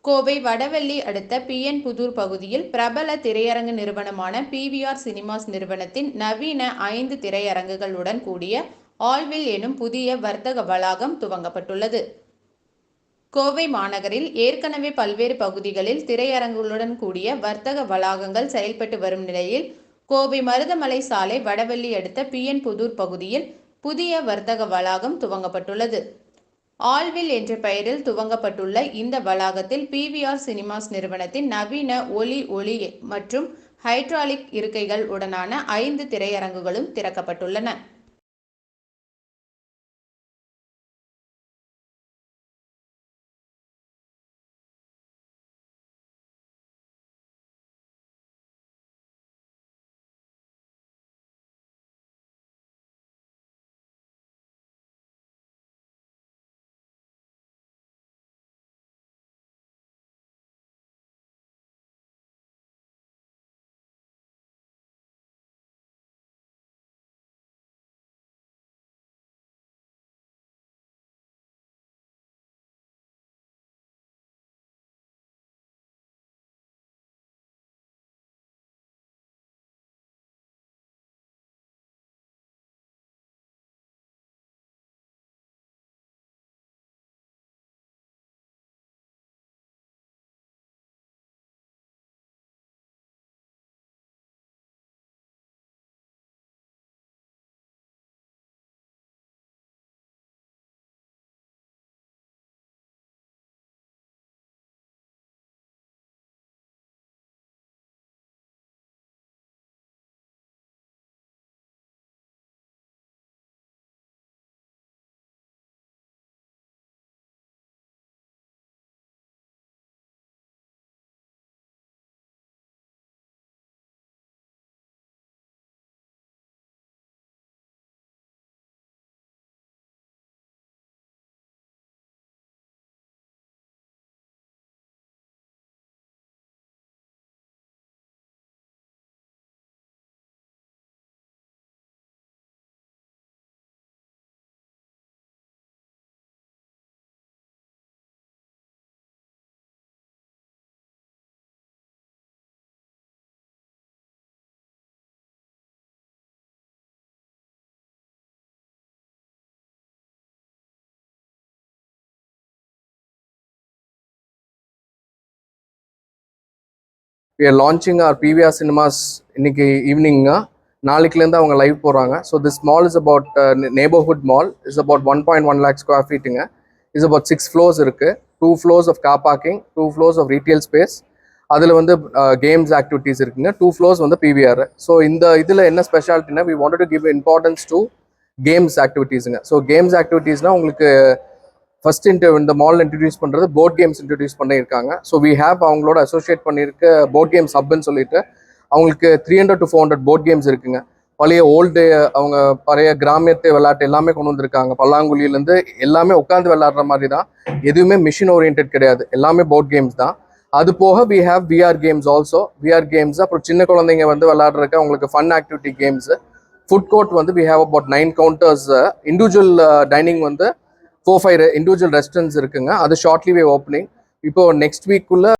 கோவை வடவள்ளி அடுத்த பிஎன் புதூர் பகுதியில் பிரபல திரையரங்கு நிறுவனமான பிவிஆர் சினிமாஸ் நிறுவனத்தின் நவீன 5 திரையரங்குகளுடன் கூடிய ஆல்வில் எனும் புதிய வர்த்தக வளாகம் துவங்கப்பட்டுள்ளது. கோவை மாநகரில் ஏற்கனவே பல்வேறு பகுதிகளில் திரையரங்குகளுடன் கூடிய வர்த்தக வளாகங்கள் செயல்பட்டு வரும் நிலையில், கோவை மருதமலை சாலை வடவள்ளி அடுத்த பிஎன் புதூர் பகுதியில் புதிய வர்த்தக வளாகம் துவங்கப்பட்டுள்ளது. ஆல்வில் என்ற பெயரில் துவங்கப்பட்டுள்ள இந்த வளாகத்தில் பிவிஆர் சினிமாஸ் நிறுவனத்தின் நவீன ஒளி மற்றும் ஹைட்ராலிக் இருக்கைகள் உடனான 5 திரையரங்குகளும் திறக்கப்பட்டுள்ளன. We are launching our PVR Cinemas இன்னைக்கு ஈவினிங்க. நாளைக்குலேருந்து அவங்க லைவ் போகிறாங்க. So this mall is about neighbourhood mall is about 1.1 lakh square ஃபீட்டுங்க. இஸ் அபவுட் 6 floors இருக்குது. 2 floors of car parking, 2 floors of retail space. அதில் வந்து கேம்ஸ் ஆக்டிவிட்டீஸ் இருக்குங்க. 2 floors வந்து PVR. So இந்த இதில் என்ன ஸ்பெஷாலிட்டினா, we wanted to give importance to games ஆக்டிவிட்டீஸுங்க. ஸோ கேம்ஸ் ஆக்டிவிட்டீஸ்னால் உங்களுக்கு ஃபர்ஸ்ட் இந்த மால் இன்ட்ரடியூஸ் பண்ணுறது போர்ட் கேம்ஸ் இன்ட்ரடியூஸ் பண்ணியிருக்காங்க. ஸோ வி ஹேவ் அவங்களோட அசோசியேட் பண்ணியிருக்க போர்ட் கேம்ஸ் ஹப்னு சொல்லிட்டு அவங்களுக்கு 300 to 400 போர்ட் கேம்ஸ் இருக்குங்க. பழைய அவங்க பழைய கிராமியத்தை விளையாட்டு எல்லாமே கொண்டு வந்திருக்காங்க. பல்லாங்குழியிலேருந்து எல்லாமே உட்காந்து விளையாடுற மாதிரி தான், எதுவுமே மிஷின் ஓரியன்ட் கிடையாது, எல்லாமே போர்ட் கேம்ஸ் தான். அது போக we have VR games also. VR games அப்புறம் சின்ன குழந்தைங்க வந்து விளையாடுறதுக்கு அவங்களுக்கு fun activity games. Food court வந்து we have about 9 counters. Individual dining வந்து 4-5 இண்டிவிஜுவல் ரெஸ்டாரண்ட்ஸ் இருக்குங்க. அது ஷார்ட்லி வே ஓப்பனிங். இப்போ நெக்ஸ்ட் வீக்குள்ள